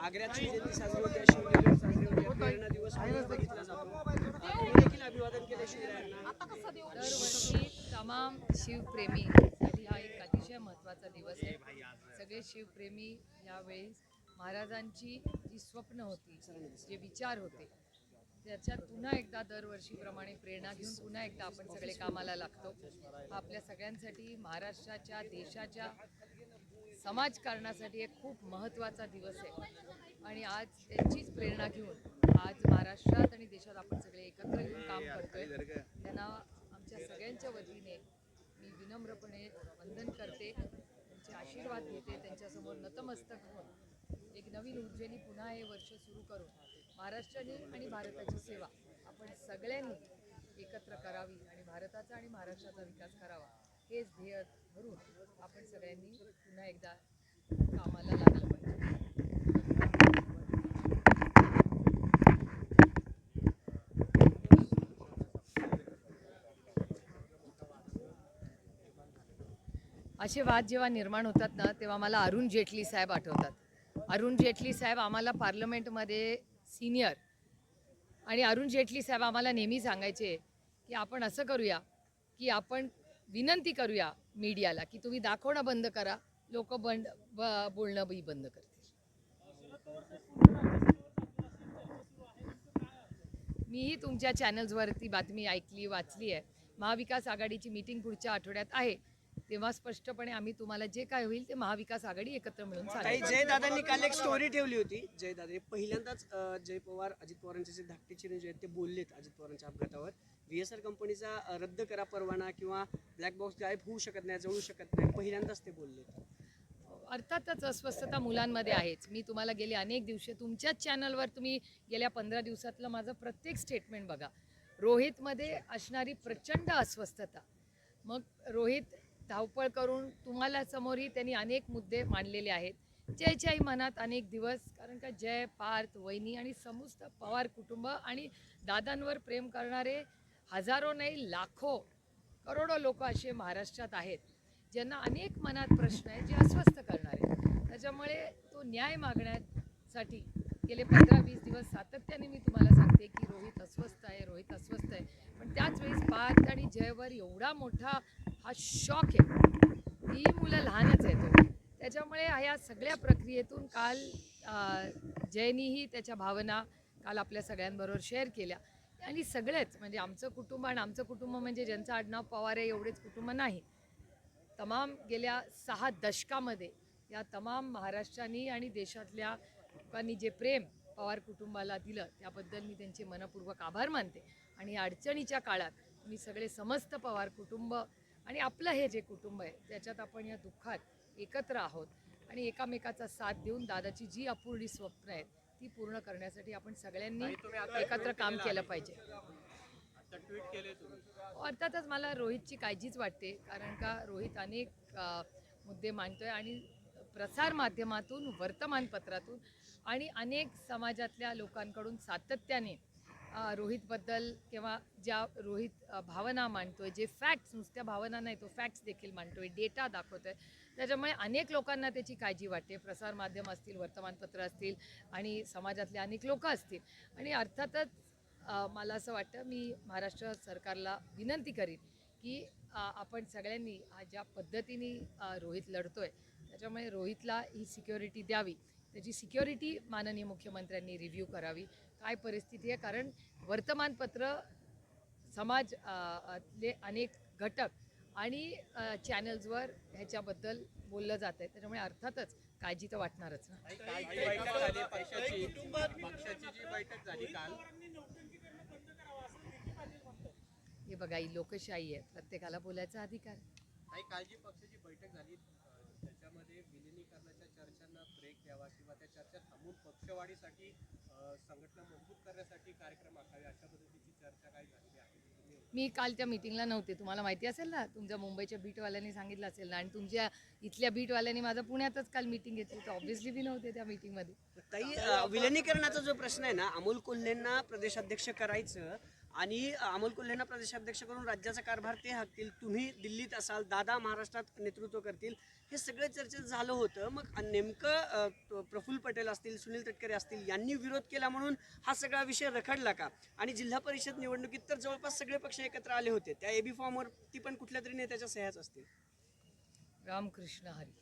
आग्र्याची जयंती साजरी होते, शिवजयंती साजरी होते, प्रेरणा दिवस म्हणून बघितला जातो. तुम्ही देखील अभिवादन केले शिवरायांना. दरवर्षी तमाम शिवप्रेमीसाठी हा एक अतिशय महत्त्वाचा दिवस आहे. सगळे शिवप्रेमी यावेळी महाराजांची जी स्वप्न होती, जे विचार होते, त्याच्यात पुन्हा एकदा दरवर्षीप्रमाणे प्रेरणा घेऊन पुन्हा एकदा आपण सगळे कामाला लागतो. हा आपल्या सगळ्यांसाठी, महाराष्ट्राच्या, देशाच्या समाजकारणासाठी एक खूप महत्त्वाचा दिवस आहे. आणि आज त्यांचीच प्रेरणा घेऊन आज महाराष्ट्रात आणि देशात आपण सगळे एकत्र येऊन काम करतोय. त्यांना आमच्या सगळ्यांच्या वतीने मी विनम्रपणे वंदन करते, त्यांचे आशीर्वाद घेते, त्यांच्यासमोर नतमस्तक होऊन एक नवीन ऊर्जेने पुन्हा हे वर्ष सुरू करून महाराष्ट्राने आणि भारताची सेवा आपण सगळ्यांनी एकत्र करावी आणि भारताचा आणि महाराष्ट्राचा विकास करावा, हेच ध्येय धरून आपण सगळ्यांनी पुन्हा एकदा कामाला लागलं पाहिजे. असे वाद जेव्हा निर्माण होतात ना, तेव्हा मला अरुण जेटली साहेब आठवतात. अरुण जेटली साहेब आम्हाला पार्लमेंटमध्ये सिनियर, आणि अरुण जेटली साहेब आम्हाला नेहमी सांगायचे की आपण असं करूया की आपण विनंती करूया मीडियाला की तुम्ही दाखवणं बंद करा, लोक बोलणं बी बंद करतील. मीही तुमच्या चॅनल्सवरती बातमी ऐकली, वाचली आहे. महाविकास आघाडीची मीटिंग पुढच्या आठवड्यात आहे, तेव्हा स्पष्टपणे आम्ही तुम्हाला जे काय होईल ते महाविकास आघाडी एकत्र मिळून सांगेल. जयदादांनी काल एक स्टोरी ठेवली होती. जयदादा पहिल्यांदाच जय पवार, अजित पवारांचे जे धाकटे चिरंजीव आहेत ते बोललेत अजित पवारांच्या अपघातावर. VSR कंपनीचा रद्द करा परवाना किंवा ब्लॅक बॉक्स गायब होऊ शकत नाही, जळू शकत नाही, पहिल्यांदाच ते बोललेत. अर्थातच अस्वस्थता मुलांमध्ये आहेच. मी तुम्हाला गेले अनेक दिवस तुमच्याच चॅनलवर तुम्ही गेल्या 15 दिवसातलं माझं प्रत्येक स्टेटमेंट बघा. रोहितमध्ये असणारी प्रचंड अस्वस्थता. मग रोहित धावपळ करून तुम्हाला समोरही त्यांनी अनेक मुद्दे मांडलेले आहेत. जयच्याही मनात अनेक दिवस, कारण का जय, पार्थ, वहिनी आणि समस्त पवार कुटुंब आणि दादांवर प्रेम करणारे हजारो नाही लाखो करोडो लोक असे महाराष्ट्रात आहेत, ज्यांना अनेक मनात प्रश्न आहेत जे अस्वस्थ करणारे. त्याच्यामुळे तो न्याय मागण्यासाठी गेले 15-20 दिवस सातत्याने मी तुम्हाला सांगते की रोहित अस्वस्थ आहे, रोहित अस्वस्थ आहे. पण त्याच वेळेस पार्थ आणि जयवर एवढा मोठा हा शॉक आहे. ही मुलं लहानच आहेत, त्याच्यामुळे ह्या सगळ्या प्रक्रियेतून काल जयनीही त्याच्या भावना काल आपल्या सगळ्यांबरोबर शेअर केल्या. आणि सगळेच म्हणजे आमचं कुटुंब, आणि आमचं कुटुंब म्हणजे ज्यांचं आडनाव पवार आहे एवढेच कुटुंब नाही, तमाम गेल्या 6 दशकामध्ये या तमाम महाराष्ट्रानी आणि देशातल्या लोकांनी जे प्रेम पवार कुटुंबाला दिलं त्याबद्दल मी त्यांचे मनपूर्वक आभार मानते. आणि या अडचणीच्या काळात मी सगळे समस्त पवार कुटुंब आणि आपलं हे जे कुटुंब आहे त्याच्यात आपण या दुःखात एकत्र आहोत, आणि एकामेकाचा साथ देऊन दादाची जी अपूर्णी स्वप्न आहेत ती पूर्ण करण्यासाठी आपण सगळ्यांनी एकत्र काम केलं पाहिजे. अर्थातच मला रोहितची काळजीच वाटते, कारण का रोहित अनेक मुद्दे मांडतोय आणि प्रसार माध्यमातून, वर्तमानपत्रातून आणि अनेक समाजातल्या लोकांकडून सातत्याने रोहितबद्दल किंवा ज्या रोहित भावना मांडतोय, जे फॅक्ट्स, नुसत्या भावना नाही, तो फॅक्ट्स देखील मांडतोय, डेटा दाखवतोय. त्याच्यामुळे अनेक लोकांना त्याची काळजी वाटते. प्रसारमाध्यम असतील, वर्तमानपत्र असतील आणि समाजातले अनेक लोक असतील. आणि अर्थातच मला असं वाटतं, मी महाराष्ट्र सरकारला विनंती करीन की आपण सगळ्यांनी ज्या पद्धतीने रोहित लढतोय त्याच्यामुळे रोहितला ही सिक्युरिटी द्यावी. त्याची सिक्युरिटी माननीय मुख्यमंत्र्यांनी रिव्ह्यू करावी, काय परिस्थिती आहे. कारण वर्तमानपत्र, समाजले अनेक घटक आणि चॅनल्सवर ह्याच्याबद्दल बोललं जात आहे, त्याच्यामुळे अर्थातच काळजी तर वाटणारच ना. हे बघा, ही लोकशाही आहे, प्रत्येकाला बोलायचा अधिकार. कालची पक्षाची बैठक झाली, त्याच्यामध्ये विलिनीकरणाच्या चर्चांना ब्रेक द्यावा किंवा त्या चर्चा थांबून पक्षवाढीसाठी संघटना मजबूत करण्यासाठी कार्यक्रम आखावे, अशा पद्धतीची चर्चा काय झाली आहे? मी काल त्या मीटिंगला नव्हते, तुम्हाला माहिती असेल ना, तुमच्या मुंबईच्या बीटवाल्यांनी सांगितलं असेल ना, आणि तुमच्या इथल्या बीटवाल्यांनी माझं पुण्यातच काल मीटिंग घेतली, तर ऑब्व्हियसली बी नव्हते त्या मीटिंगमध्ये. ताई, विलिनीकरणाचा जो प्रश्न आहे ना, अमोल कोल्हेंना प्रदेशाध्यक्ष करायचं आणि अमोल कोल्हेंना प्रदेशाध्यक्ष करून राज्याचा कारभार ते हाकतील, तुम्ही दिल्लीत असाल, दादा महाराष्ट्रात नेतृत्व करतील, हे सगळं चर्चेत झालं होतं. मग नेमकं प्रफुल्ल पटेल असतील, सुनील तटकरे असतील, यांनी विरोध केला म्हणून हा सगळा विषय रखडला का? आणि जिल्हा परिषद निवडणुकीत तर जवळपास सगळे पक्ष एकत्र आले होते, त्या एबी फॉर्मवरती पण कुठल्या तरी नेत्याच्या सह्याच असतील. रामकृष्ण हरी.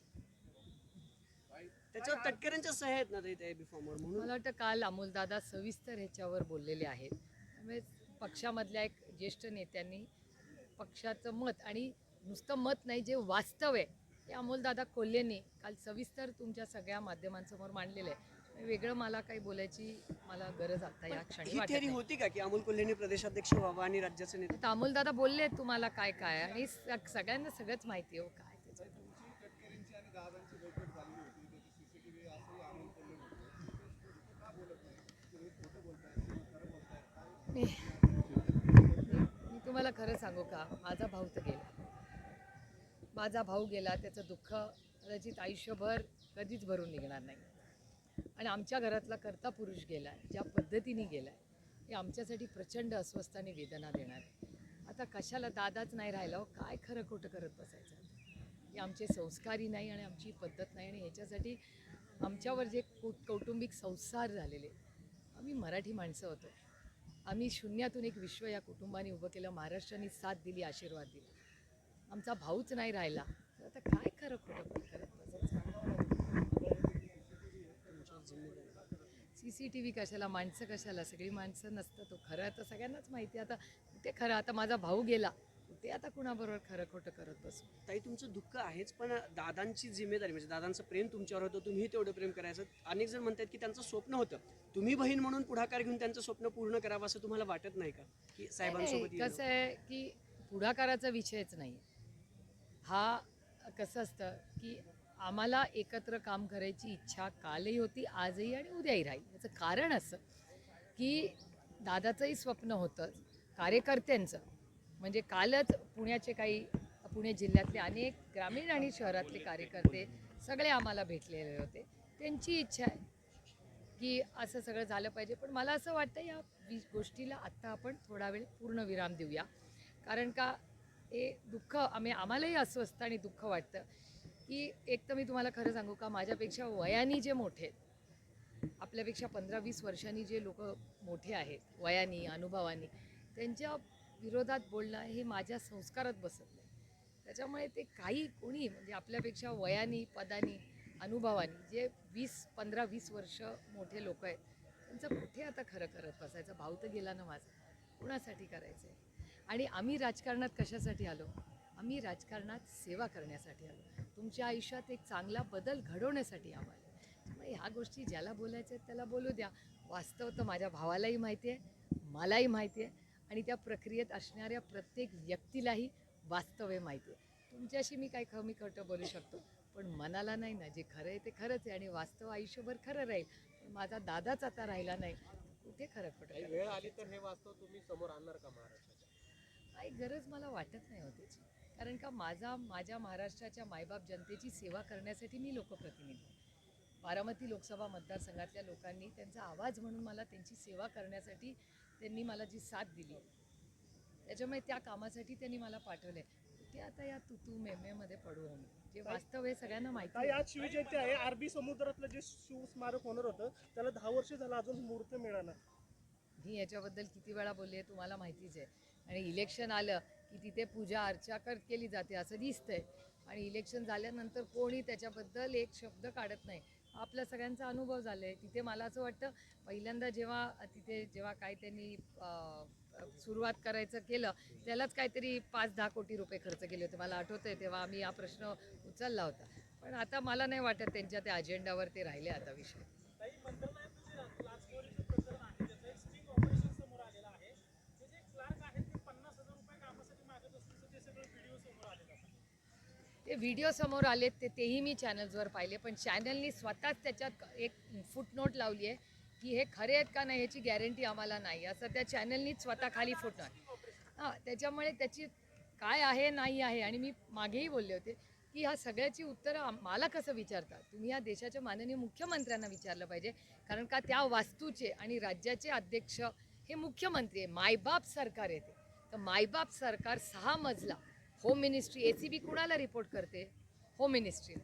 त्याच्यावर तटकऱ्यांच्या सह्या आहेत ना त्या एबी फॉर्मवर, म्हणून मला वाटतं काल अमोलदादा सविस्तर ह्याच्यावर बोललेले आहेत. त्यामुळे पक्षामधल्या एक ज्येष्ठ नेत्यांनी पक्षाचं मत आणि नुसतं मत नाही, जे वास्तव आहे ते अमोलदादा कोल्हेंनी काल सविस्तर तुमच्या सगळ्या माध्यमांसमोर मांडलेलं आहे. वेगळं मला काही बोलायची मला गरज आता या क्षणी ही वाटत थिअरी नाही. होती का की अमोल कोल्हेंनी प्रदेशाध्यक्ष व्हावं आणि राज्याचे नेते? आता अमोलदादा बोलले तुम्हाला काय काय आणि सगळ्यांना सगळंच माहिती आहे हो काय त्याच्यात. मी मी तुम्हाला खरं सांगू का, माझा भाऊ तर गेला, माझा भाऊ गेला, त्याचं दुःख कदाचित आयुष्यभर कधीच भरून निघणार नाही. आणि आमच्या घरातला कर्ता पुरुष गेला आहे, ज्या पद्धतीने गेला आहे हे आमच्यासाठी प्रचंड अस्वस्थ आणि वेदना देणार आहे. आता कशाला दादाच नाही राहिला हो, काय खरं खोटं करत बसायचं. हे आमचे संस्कारही नाही आणि आमची पद्धत नाही. आणि ह्याच्यासाठी आमच्यावर जे कौटुंबिक संसार झालेले, आम्ही मराठी माणसं होतो, आम्ही शून्यातून एक विश्व या कुटुंबाने उभं केलं, महाराष्ट्राने साथ दिली, आशीर्वाद दिला. आमचा भाऊच नाही राहिला तर आता काय खरं खोटं करत बसायचं. CCTV कशाला, माणसं कशाला, सगळी माणसं नसतं. तो खरं तर सगळ्यांनाच माहिती आहे. आता ते खरं, आता माझा भाऊ गेला ते आता कुणाबरोबर खरं खोटं करत बसू. ताई, तुमचं दुःख आहेच, पण दादांची जिम्मेदारी म्हणजे दादांचं प्रेम तुमच्यावर होतं, तुम्ही तेवढं प्रेम करायचं. अनेक जण म्हणतात की त्यांचं स्वप्न होतं, तुम्ही बहीण म्हणून पुढाकार घेऊन त्यांचं स्वप्न पूर्ण करावं, असं तुम्हाला वाटत नाही का की साहेबांसोबत नाही, कसं आहे की पुढाकाराचा विषयच नाही. हा कसं असतं की आम्हाला एकत्र काम करायची इच्छा कालही होती, आजही आणि उद्याही राहील. याचं कारण असं की दादाचंही स्वप्न होतं कार्यकर्त्यांचं. म्हणजे कालच पुण्याचे काही, पुणे जिल्ह्यातले अनेक ग्रामीण आणि शहरातले कार्यकर्ते सगळे आम्हाला भेटलेले होते. त्यांची इच्छा आहे की असं सगळं झालं पाहिजे. पण मला असं वाटतं या गोष्टीला आत्ता आपण थोडा वेळ पूर्ण विराम देऊया. कारण का हे दुःख आम्हालाही अस्वस्थ आणि दुःख वाटतं की एक तर मी तुम्हाला खरं सांगू का, माझ्यापेक्षा वयाने जे मोठे आहेत, आपल्यापेक्षा 15-20 वर्षांनी जे लोक मोठे आहेत वयाने, अनुभवाने, त्यांच्या विरोधात बोलणं हे माझ्या संस्कारात बसत नाही. त्याच्यामुळे ते काही कोणी म्हणजे आपल्यापेक्षा वयाने, पदाने, अनुभवाने जे 15-20 वर्ष मोठे लोक आहेत, त्यांचं कुठे आता खरं करत बसायचं. भाऊ तर गेला ना माझा, कुणासाठी करायचं आहे. आणि आम्ही राजकारणात कशासाठी आलो? आम्ही राजकारणात सेवा करण्यासाठी आलो, तुमच्या आयुष्यात एक चांगला बदल घडवण्यासाठी आम्हाला. त्यामुळे ह्या गोष्टी ज्याला बोलायच्या आहेत त्याला बोलू द्या. वास्तव तर माझ्या भावालाही माहिती आहे, मलाही माहिती आहे आणि त्या प्रक्रियेत असणाऱ्या प्रत्येक व्यक्तीलाही वास्तव हे माहिती आहे. तुमच्याशी मी काही कमी खोटं बोलू शकतो, पण मनाला नाही ना. जे खरं आहे ते खरंच आहे आणि वास्तव आयुष्यभर खरं राहील. पण माझा दादाच आता राहिला नाही, कुठे खरं खोटं काही वेळ आली तर हे वास्तव तुम्ही समोर आणणार का महाराष्ट्राच्या? काही गरज मला वाटत नाही होतीच. कारण का माझ्या महाराष्ट्राच्या मायबाप जनतेची सेवा करण्यासाठी मी लोकप्रतिनिधी. बारामती लोकसभा मतदारसंघातल्या लोकांनी त्यांचा आवाज म्हणून मला त्यांची सेवा करण्यासाठी त्यांनी मला जी साथ दिली, त्याच्यामुळे त्या कामासाठी त्यांनी मला पाठवले. ते आता या तुतू मेमेमध्ये पडू आम्ही. जे वास्तव हे सगळ्यांना माहिती आहे. आज शिवजयंती आहे. अरबी समुद्रातलं जे शिवस्मारक होणार होतं त्याला 10 वर्ष झालं, अजून मुहूर्त मिळाला. मी याच्याबद्दल किती वेळा बोलली आहे तुम्हाला माहितीच आहे. आणि इलेक्शन आलं की तिथे पूजा अर्चा केली जाते असं दिसतंय, आणि इलेक्शन झाल्यानंतर कोणी त्याच्याबद्दल एक शब्द काढत नाही. आपल्या सगळ्यांचा अनुभव झाला आहे. तिथे मला असं वाटतं पहिल्यांदा जेव्हा काय त्यांनी सुरुवात करायचं केलं, त्यालाच काहीतरी 5-10 कोटी रुपये खर्च केले होते, मला आठवतं आहे. तेव्हा आम्ही हा प्रश्न उचलला होता. पण आता मला नाही वाटत त्यांच्या त्या अजेंडावर ते राहिले आता विषय. ते व्हिडिओ समोर आलेत तेही मी चॅनल्सवर पाहिले, पण चॅनलनी स्वतःच त्याच्यात एक फुटनोट लावली आहे की हे खरे आहेत का नाही ह्याची गॅरंटी आम्हाला नाही, असं त्या चॅनलनीच स्वतः खाली फुटनोट. त्याच्यामुळे त्याची काय आहे नाही आहे. आणि मी मागेही बोलले होते की ह्या सगळ्याची उत्तरं मला कसं विचारता तुम्ही? या देशाच्या माननीय मुख्यमंत्र्यांना विचारलं पाहिजे. कारण का त्या वास्तूचे आणि राज्याचे अध्यक्ष हे मुख्यमंत्री आहे, मायबाप सरकार आहे ते. तर मायबाप सरकार 6 मजला होम मिनिस्ट्री, ACB कुणाला रिपोर्ट करते? Home ministry.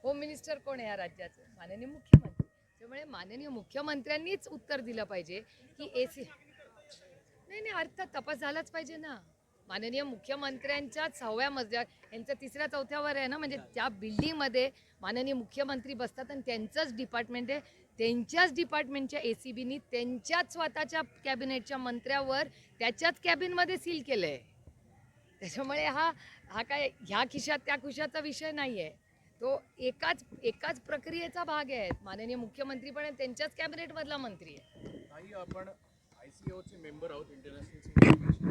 होम मिनिस्टर कोण आहे या राज्याचं? माननीय मुख्यमंत्री. त्यामुळे माननीय मुख्यमंत्र्यांनीच उत्तर दिलं पाहिजे की नाही अर्थात तपास झालाच पाहिजे ना. माननीय मुख्यमंत्र्यांच्या 6व्या मजल्यावर, यांचं 3ऱ्या 4थ्यावर आहे ना, म्हणजे त्या बिल्डिंगमध्ये माननीय मुख्यमंत्री बसतात आणि त्यांचंच डिपार्टमेंट आहे. त्यांच्याच डिपार्टमेंटच्या ACBनी त्यांच्याच स्वतःच्या कॅबिनेटच्या मंत्र्यावर त्याच्याच कॅबिनमध्ये सील केलं आहे. त्याच्यामुळे हा काय ह्या खिशात त्या खिशाचा विषय नाही आहे. तो एकाच प्रक्रियेचा भाग आहे. माननीय मुख्यमंत्री पण त्यांच्याच कॅबिनेटमधला मंत्री आहे. ताई, आपण ICAOचे मेंबर आहोत, इंटरनॅशनल सिक्युरिटी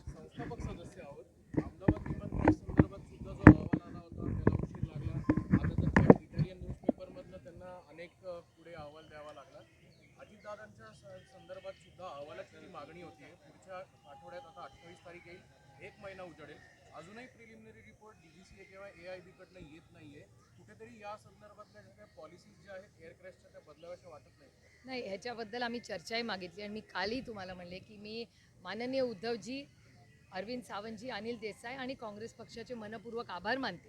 संस्थापक सदस्य आहोत. अहमदाबाद विमानतळ संदर्भात सुद्धा जो अहवाल आला होता त्याला उशीर लागला. आता तर त्या इटालियन न्यूजपेपरमधनं त्यांना अनेक पुढे अहवाल द्यावा लागला. अजितदादांच्या संदर्भात सुद्धा अहवालाची जी मागणी होती पुढच्या आठवड्यात, आता 28 तारीख येईल, 1 महिना उजाडेल, अजूनही प्रिलिमिनरी रिपोर्ट DGCA किंवा AIB कडनं येत नाहीये. कुठेतरी या संदर्भातल्या ज्या पॉलिसीज ज्या आहेत एअर क्रॅशच्या त्या बदलाव्याच्या वाटत नाही, ह्याच्याबद्दल आम्ही चर्चाही मागितली आणि मी कालही तुम्हाला म्हणले की मी माननीय उद्धवजी, अरविंद सावंतजी, अनिल देसाई आणि काँग्रेस पक्षाचे मनपूर्वक आभार मानते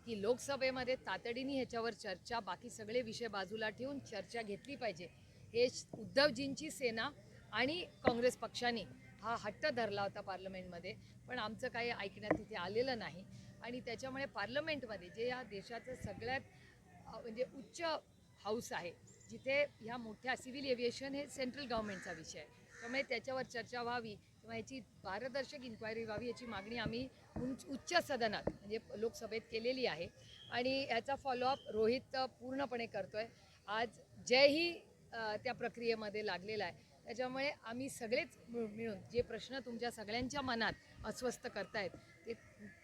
की लोकसभेमध्ये तातडीने ह्याच्यावर चर्चा, बाकी सगळे विषय बाजूला ठेवून चर्चा घेतली पाहिजे. हे उद्धवजींची सेना आणि काँग्रेस पक्षाने हा हट्ट धरला होता पार्लमेंटमध्ये, पण आमचं काही ऐकण्यात तिथे आलेलं नाही. आणि त्याच्यामुळे पार्लमेंटमध्ये जे या देशाचं सगळ्यात म्हणजे उच्च हाऊस आहे, जिथे ह्या मोठ्या सिव्हिल एव्हिएशन हे सेंट्रल गव्हर्नमेंटचा विषय आहे, त्यामुळे त्याच्यावर चर्चा व्हावी किंवा याची पारदर्शक इन्क्वायरी व्हावी याची मागणी आम्ही उच्च सदनात म्हणजे लोकसभेत केलेली आहे. आणि याचा फॉलोअप रोहित पूर्णपणे करतोय. आज जयही त्या प्रक्रियेमध्ये लागलेला आहे. त्याच्यामुळे आम्ही सगळेच मिळून जे प्रश्न तुमच्या सगळ्यांच्या मनात अस्वस्थ करतायत ते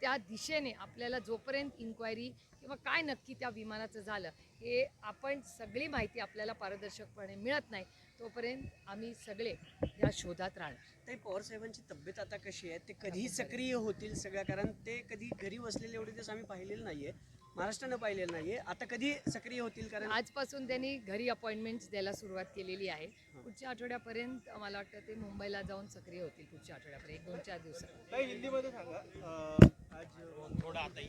त्या दिशेने आपल्याला जोपर्यंत इन्क्वायरी किंवा काय नक्की त्या विमानाचं झालं हे आपण सगळी माहिती आपल्याला पारदर्शकपणे मिळत नाही तोपर्यंत आम्ही सगळे या शोधात राहणार. ताई, पवारसाहेबांची तब्येत आता कशी आहे? ते कधी सक्रिय होतील सगळ्या, कारण ते कधी घरी बसलेले एवढे दिवस आम्ही पाहिलेलं नाहीये, महाराष्ट्रानं पाहिलेलं नाहीये. आता कधी सक्रिय होतील? कारण आजपासून त्यांनी घरी अपॉइंटमेंट्स द्यायला सुरुवात केलेली आहे. पुढच्या आठवड्यापर्यंत मला वाटतं ते मुंबईला जाऊन सक्रिय होतील. पुढच्या आठवड्यापर्यंत 1-2-4 दिवसात. काही हिंदीमध्ये सांगा आज थोडा आता